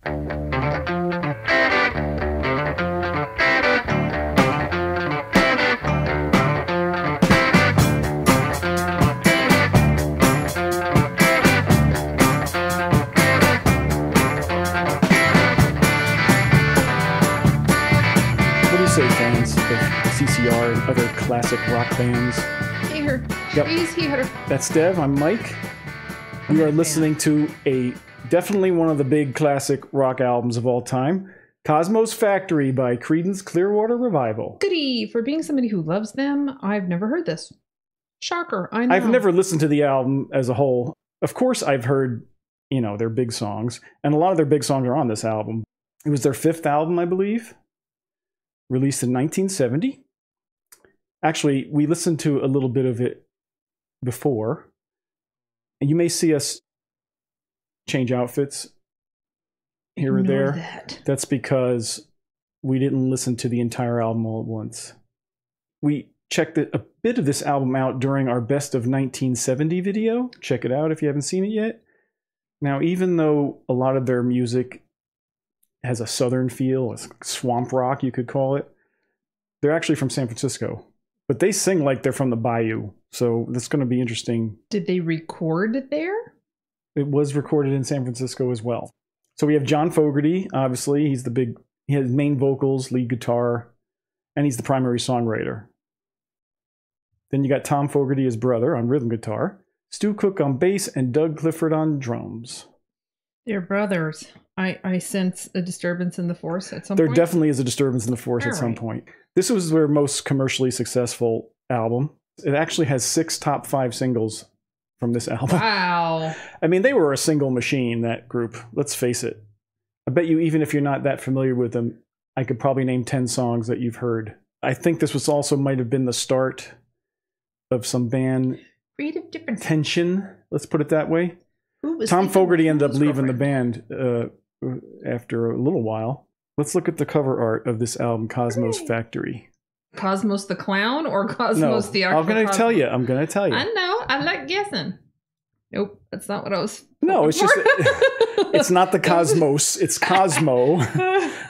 Say fans of CCR and other classic rock bands. Here. Yep. She's here. That's Dev. I'm Mike. You are listening to definitely one of the big classic rock albums of all time, Cosmo's Factory by Creedence Clearwater Revival. Goody. For being somebody who loves them, I've never heard this. Shocker. I know. I've never listened to the album as a whole. Of course, I've heard, their big songs, and a lot of their big songs are on this album. It was their 5th album, I believe. Released in 1970. Actually, we listened to a little bit of it before. And you may see us change outfits here or there. That's because we didn't listen to the entire album all at once. We checked a bit of this album out during our Best of 1970 video. Check it out if you haven't seen it yet. Now, even though a lot of their music has a southern feel, a swamp rock, you could call it. They're actually from San Francisco, but they sing like they're from the bayou. So that's going to be interesting. Did they record it there? It was recorded in San Francisco as well. So we have John Fogerty, obviously. He has main vocals, lead guitar, and he's the primary songwriter. Then you got Tom Fogerty, his brother, on rhythm guitar, Stu Cook on bass, and Doug Clifford on drums. They're brothers. I sense a disturbance in the force at some point. There definitely is a disturbance in the force at some point. This was their most commercially successful album. It actually has 6 top 5 singles from this album. Wow. I mean, they were a single machine, that group. Let's face it. I bet you, even if you're not that familiar with them, I could probably name 10 songs that you've heard. I think this was also might have been the start of some band creative difference. Tension. Let's put it that way. Tom Fogerty ended up leaving the band after a little while. Let's look at the cover art of this album, Cosmo's Factory. Cosmos the Clown or Cosmos the Ark? I'm going to tell you. I'm going to tell you. I know. I like guessing. Nope, that's not what I was. No, it's just it's not the Cosmos. It's Cosmo,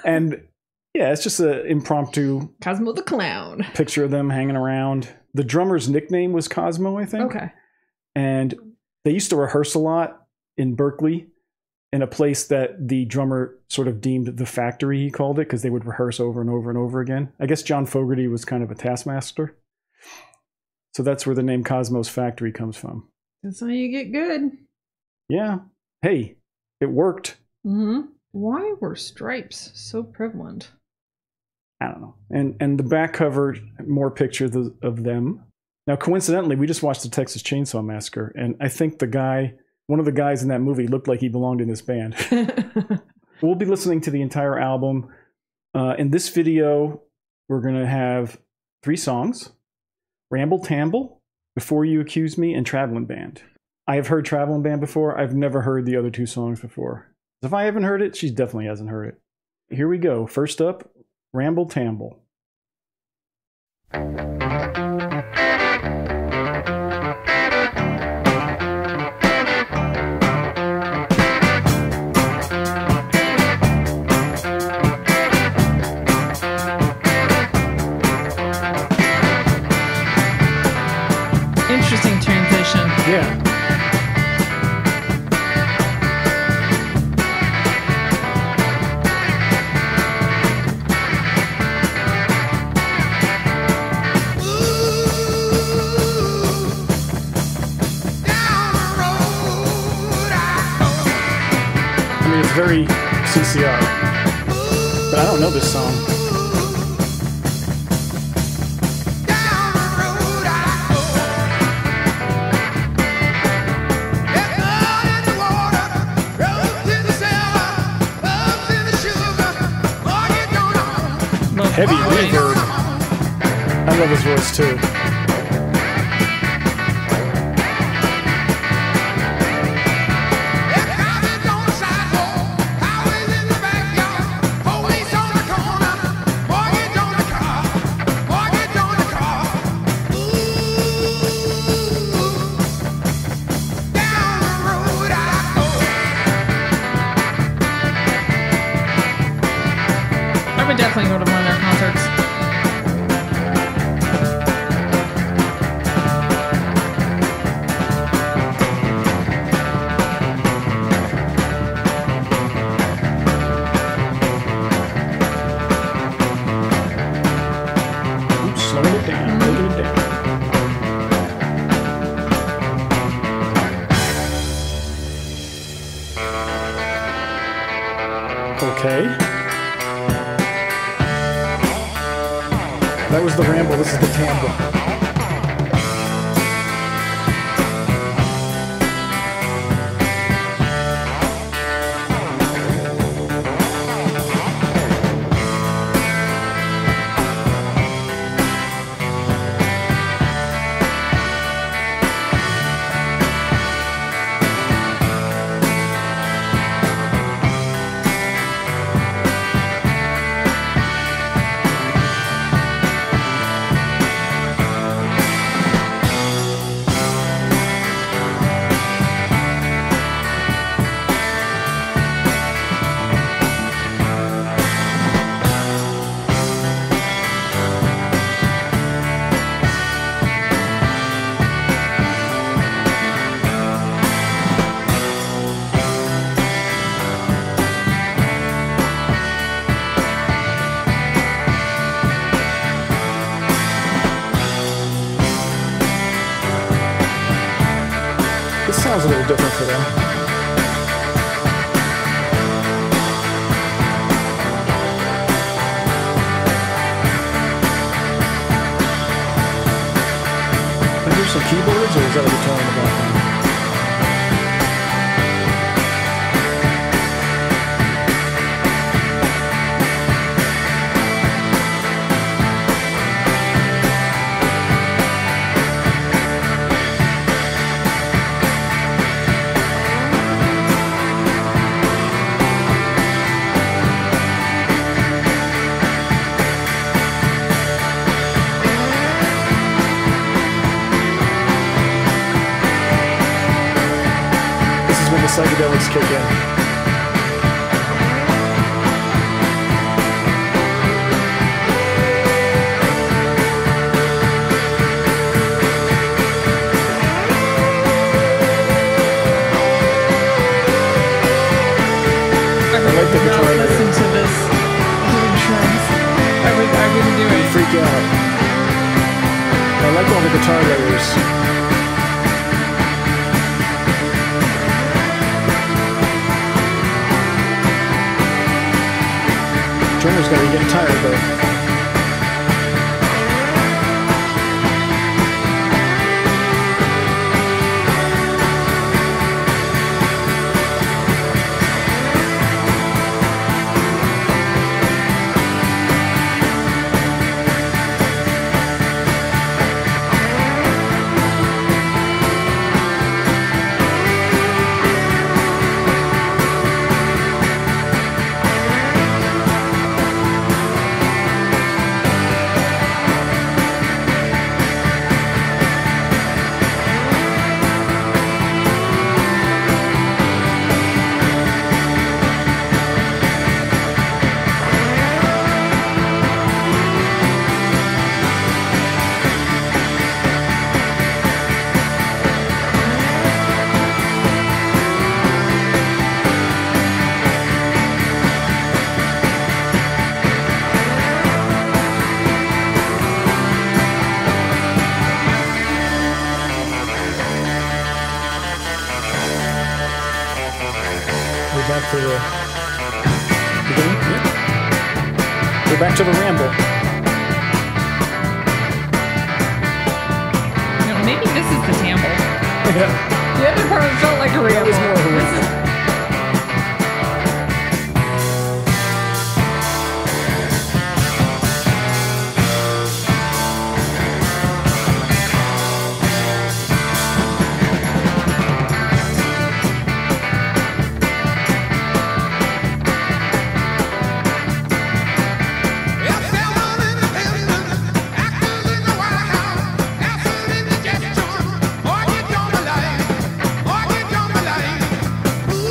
and yeah, it's just an impromptu Cosmo the Clown picture of them hanging around. The drummer's nickname was Cosmo, I think. Okay, and they used to rehearse a lot in Berkeley, in a place that the drummer sort of deemed the factory, he called it, because they would rehearse over and over and over again. I guess John Fogerty was kind of a taskmaster. So that's where the name Cosmo's Factory comes from. That's how you get good. Yeah. Hey, it worked. Mm-hmm. Why were stripes so prevalent? I don't know. And the back cover, more pictures of them. Now, coincidentally, we just watched the Texas Chainsaw Massacre, and I think one of the guys in that movie looked like he belonged in this band. We'll be listening to the entire album. In this video, we're going to have 3 songs: Ramble Tamble, Before You Accuse Me, and Travelin Band. I have heard Travelin Band before. I've never heard the other 2 songs before. If I haven't heard it, she definitely hasn't heard it. Here we go. First up, Ramble Tamble. Interesting transition. Yeah. I mean, it's very CCR, but I don't know this song. Heavy reverb. I love his voice too. definitely go to one of their concerts. Slowing it down, taking it down. Okay. That was the Ramble, this is the Tamble. This sounds a little different for them. I hear some keyboards, or is that a guitar in the background? When the psychedelics kick in. I like the guitar layer. Listen to this doing shrooms. I wouldn't do it. Freak out. I like all the guitar layers. Drummer's gotta be getting tired though. Back to the beginning. Yeah. We're back to the Ramble. No, maybe this is the Tamble. Yeah. The other part felt like a Ramble. It was more of a Ramble. Ooh,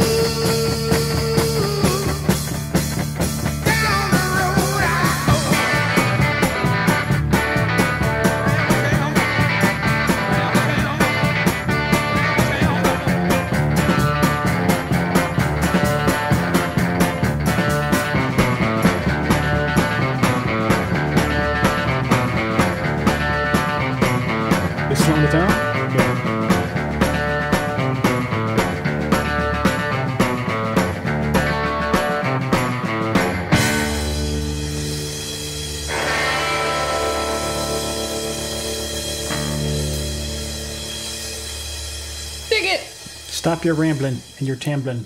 Stop your rambling and your tambling.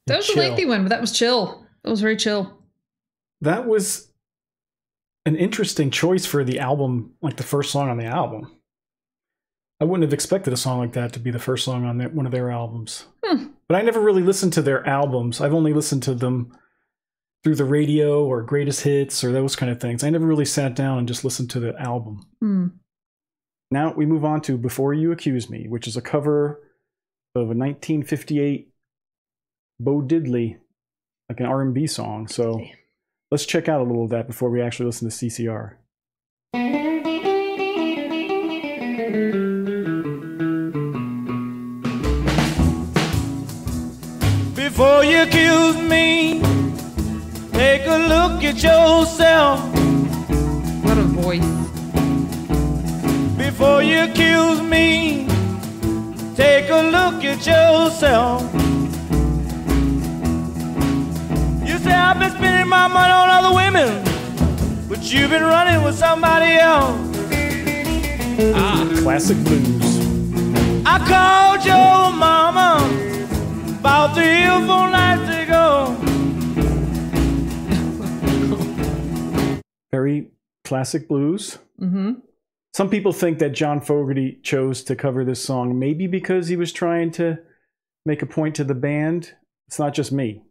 That was a lengthy one, but that was chill. That was very chill. That was an interesting choice for the album, like the first song on the album. I wouldn't have expected a song like that to be the first song on one of their albums. But I never really listened to their albums. I've only listened to them through the radio or greatest hits or those kind of things. I never really sat down and just listened to the album. Now we move on to Before You Accuse Me, which is a cover of a 1958 Bo Diddley, like an R&B song. So let's check out a little of that before we actually listen to CCR. Before you accuse me, take a look at yourself. What a voice. Before you accuse me, take a look at yourself. You say I've been spending my money on other women, but you've been running with somebody else. Classic blues. I called your mama about 3 or 4 nights ago. Very classic blues. Some people think that John Fogerty chose to cover this song maybe because he was trying to make a point to the band. It's not just me,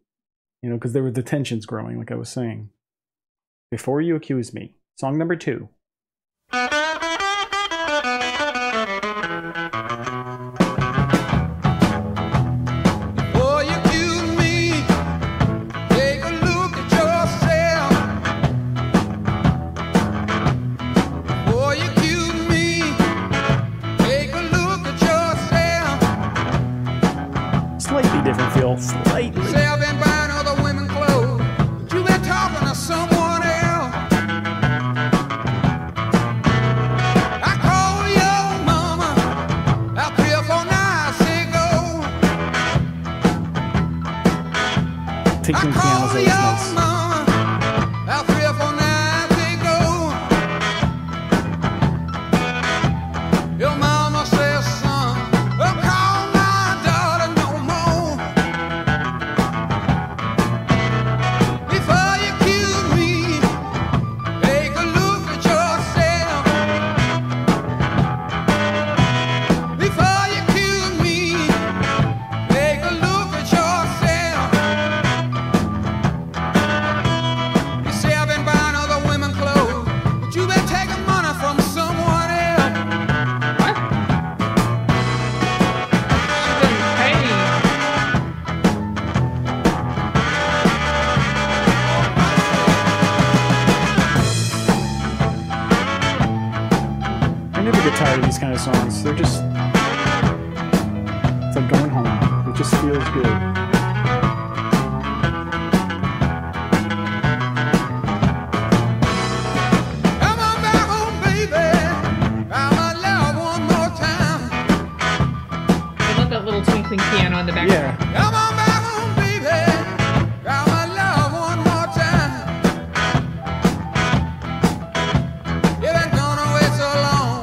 you know, because there were the tensions growing, like I was saying. Before You Accuse Me, song number 2. Different feel, slightly. Say I've been buying other women clothes, but you been talking to someone else. I called your mama out 3 or 4 nights ago. Tinkling piano's always nice. Mama out 3 or 4 nights ago. Your mama says, son, don't call my daughter no more. Before you accuse me, take a look at yourself. Before you accuse me, take a look at yourself. You say I've been buying other women clothes, but you've been taking money from someone else. What? She didn't pay. I never get tired of these kind of songs. They're just, it's like going home. It just feels good. Come on back home, baby. I'm in love one more time. I love that little twinkling piano in the background. Yeah. Come on back home, baby. I'm in love one more time. You've been gone away so long.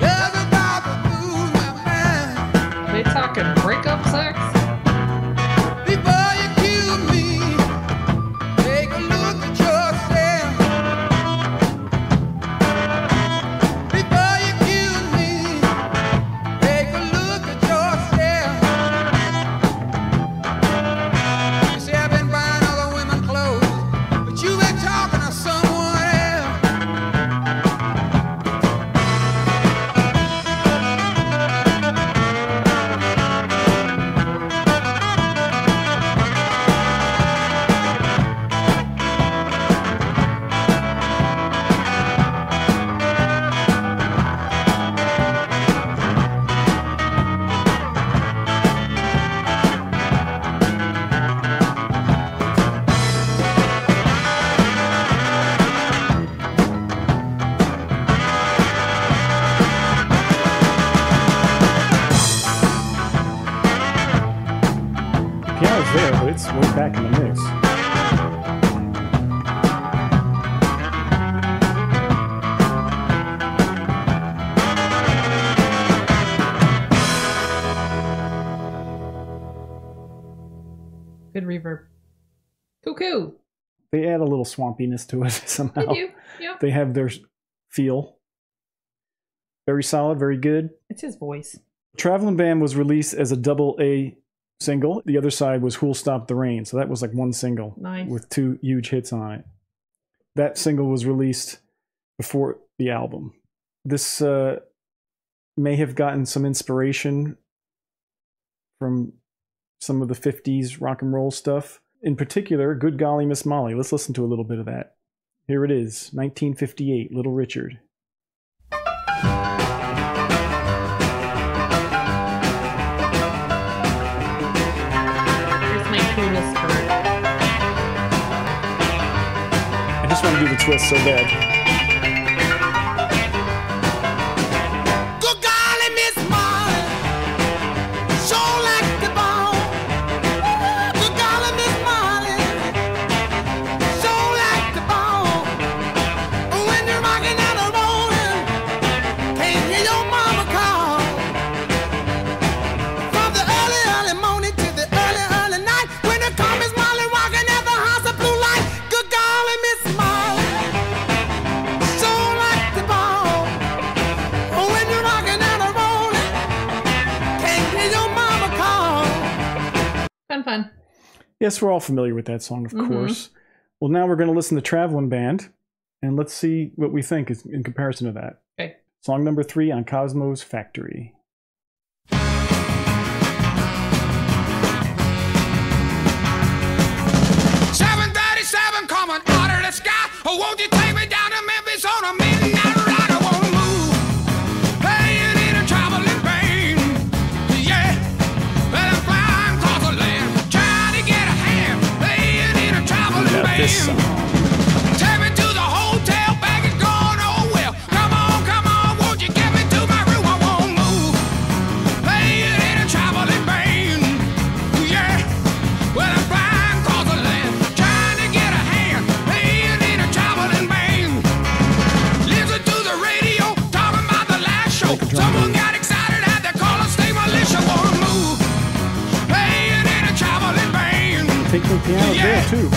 You're about to lose my mind. Are they talking breakup sex? Before you accuse me, take a look at yourself. Before you accuse me, take a look at yourself. You say I've been buying other women clothes, but you've been talking to someone else. Piano's there, but it's way back in the mix. Good reverb. Cuckoo. They add a little swampiness to it somehow. They do. Yeah. They have their feel. Very solid, very good. It's his voice. Travelin' Band was released as a double A single. The other side was Who'll Stop the Rain. So that was like one single. Nice. With 2 huge hits on it. That single was released before the album. This may have gotten some inspiration from some of the 50s rock and roll stuff. In particular, Good Golly Miss Molly. Let's listen to a little bit of that. Here it is, 1958, Little Richard. Here's my coolest part. I just want to do the twist so bad. Good golly, Miss Molly, sure like the bone. Good golly, Miss Molly, sure like the bone. When you're rocking and a rolling, can't hear your mama call. From the early, early morning to the early, early night, when the come Miss Molly rocking at the house of blue light. Good golly, Miss Molly, sure like the bone. When you're rocking and a rolling, can't hear your mama call. Fun. Yes, we're all familiar with that song, of course. Well, now we're going to listen to Travelin' Band, and let's see what we think is in comparison to that. Okay. Song number 3 on Cosmo's Factory. 737 coming out of the sky. Oh, won't you take me down to Memphis on a midnight ride? I wanna move, playing in a traveling band. Yeah, well, I'm flying across the land, trying to get a hand, playing in a traveling About band. this song. Take me to the hotel, bag is gone, oh well. Come on, won't you get me to my room? I won't move, playing in a traveling band. Yeah, well, I'm flying across the land, trying to get a hand, playing in a traveling band. Listen to the radio, talking about the last show. Someone got excited, had to call a state militia. Wanna move, playing in a traveling band. Take the piano there, too.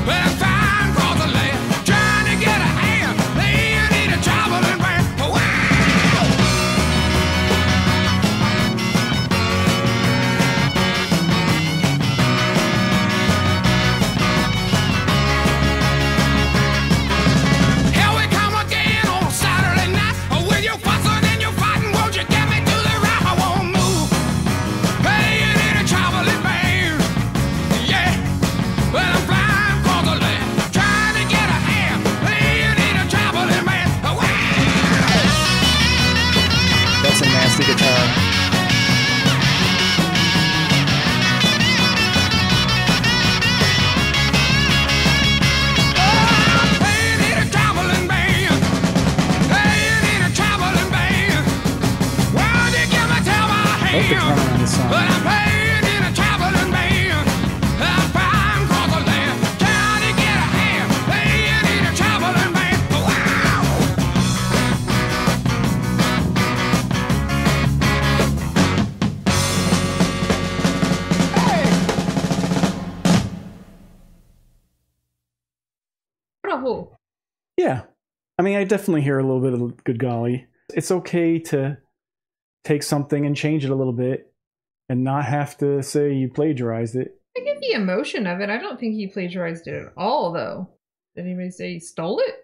Well, I'm flying across the land, trying to get a hand, playing in a traveling band. Wow! Here we come again on a Saturday night. With your fussing and your fighting, won't you get me to the right? I won't move, playing in a traveling band. Yeah, well, I'm flying across the land, trying to get a hand, playing in a traveling band. Wow! That's a nasty guitar. Playing in a traveling band, playing in a traveling band. Why'd you give me till my I love the hand? drumming on this song. But I'm playing in a traveling band. I'm flying across the land, trying to get a hand, playing in a traveling band. Wow! Bravo. Yeah. I mean, I definitely hear a little bit of Good Golly. It's okay to take something and change it a little bit and not have to say you plagiarized it. I get the emotion of it. I don't think he plagiarized it at all, though. Did anybody say he stole it?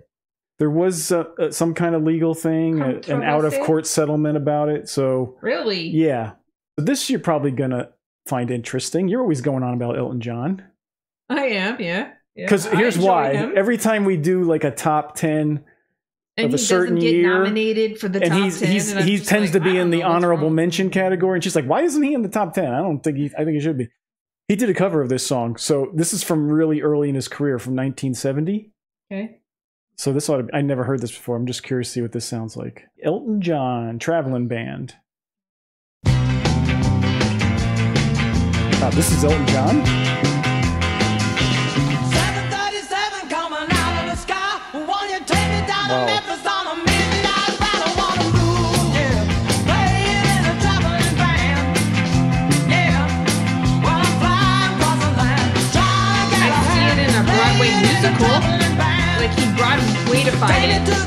There was some kind of legal thing, an Controversy? out-of-court settlement about it. So, Really? yeah. But this you're probably going to find interesting. You're always going on about Elton John. I am, yeah. Because I here's enjoy why. him. Every time we do like a top 10 and of a he certain doesn't get year, nominated for the and top he's 10. and I'm he just tends like, to be I in don't the know what's honorable wrong. mention category, and she's like, "Why isn't he in the top 10? I think he should be." He did a cover of this song, so this is from really early in his career, from 1970. Okay. So this ought to, I never heard this before. I'm just curious to see what this sounds like. Elton John, Travelin' Band. Wow, this is Elton John? 737 coming out of the sky. Won't you take me down Wow. to Memphis on a midnight ride? I wanna move, yeah. Playing in a traveling band, yeah. Well, I'm flying across the land, cool. Like he brought weightified it. They're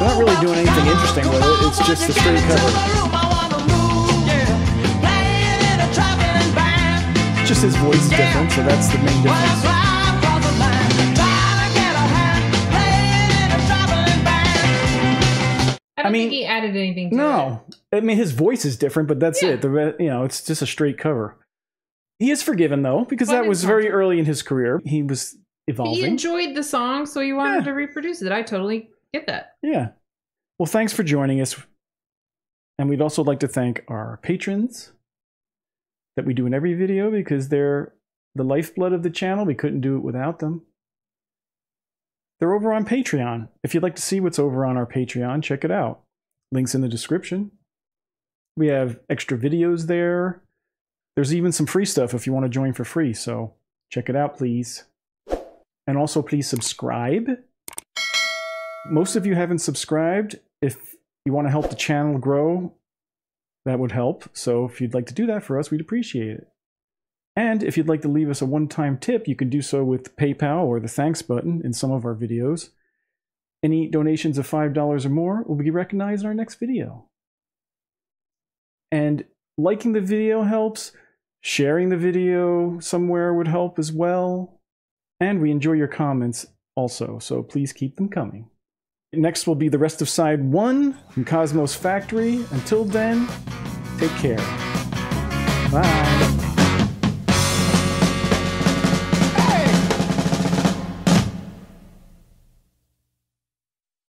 not really doing anything interesting with it. It's just a straight cover. Just his voice is different, so that's the main difference. I mean, think he added anything to no. it. I mean, his voice is different, but that's it. It's just a straight cover. He is forgiven, though, because that was very early in his career. He was evolving. He enjoyed the song, so he wanted to reproduce it. I totally get that. Yeah. Well, thanks for joining us. And we'd also like to thank our patrons that we do in every video because they're the lifeblood of the channel. We couldn't do it without them. They're over on Patreon. If you'd like to see what's over on our Patreon, check it out. Links in the description. We have extra videos there. There's even some free stuff if you want to join for free, so check it out, please. And also, please subscribe. Most of you haven't subscribed. If you want to help the channel grow, that would help. So if you'd like to do that for us, we'd appreciate it. And if you'd like to leave us a one-time tip, you can do so with PayPal or the thanks button in some of our videos. Any donations of $5 or more will be recognized in our next video. And liking the video helps. Sharing the video somewhere would help as well. And we enjoy your comments also, so please keep them coming. Next will be the rest of Side 1 from Cosmo's Factory. Until then, take care. Bye.